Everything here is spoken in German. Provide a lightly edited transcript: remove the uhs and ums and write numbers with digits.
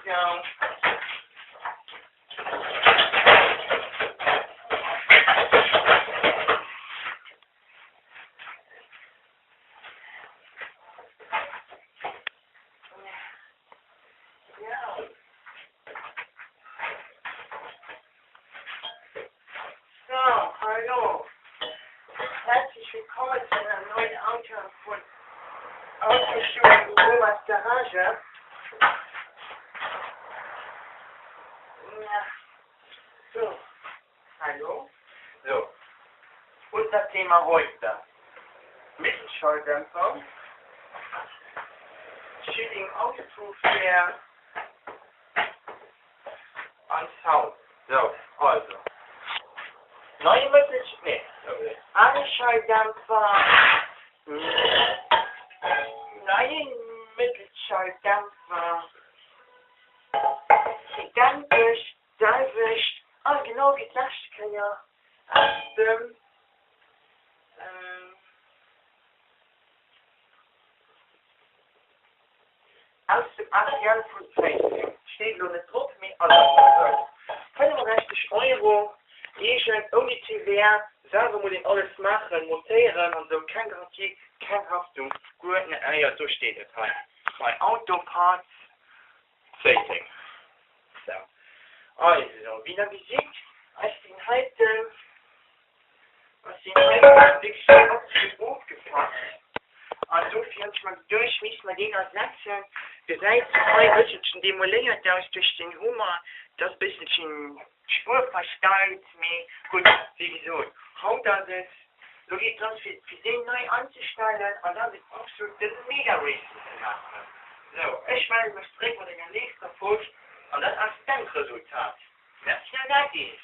Ausgang. So, hallo. Herzlich willkommen zu einer neuen Autotuning in Omas Garage. Ja. So, hallo. So, unser Thema heute: Mettelschalldämpfer, Schilling Autotuning und Sound. So, also. Neue Mettelschalldämpfer, neue Mettelschalldämpfer, identisch, selbisch, genau gleich kann ja aus dem Areal von Facebook. Steht nur nicht drauf, mir alles. 65 € ohne TV, selber muss ich alles machen, montieren und so, keine Garantie, keine Haftung, gut, ja, so steht es halt. Bei Autoparts, Facing. So. Also, wie ihr seht, ich bin heute wirklich absolut aufgepasst. Also, für uns mal durch, müssen wir den ersetzen. Wir seid ein bisschen demoliert, durch den Humor, das bisschen Spur verstellt, mir gut, wie gesagt, haut das jetzt, so geht es für den neu anzustellen, und dann ist absolut den Mega-Racing zu machen. So, ich melde mich direkt in der nächsten Folge, und das als Endresultat. Merci, Nadine.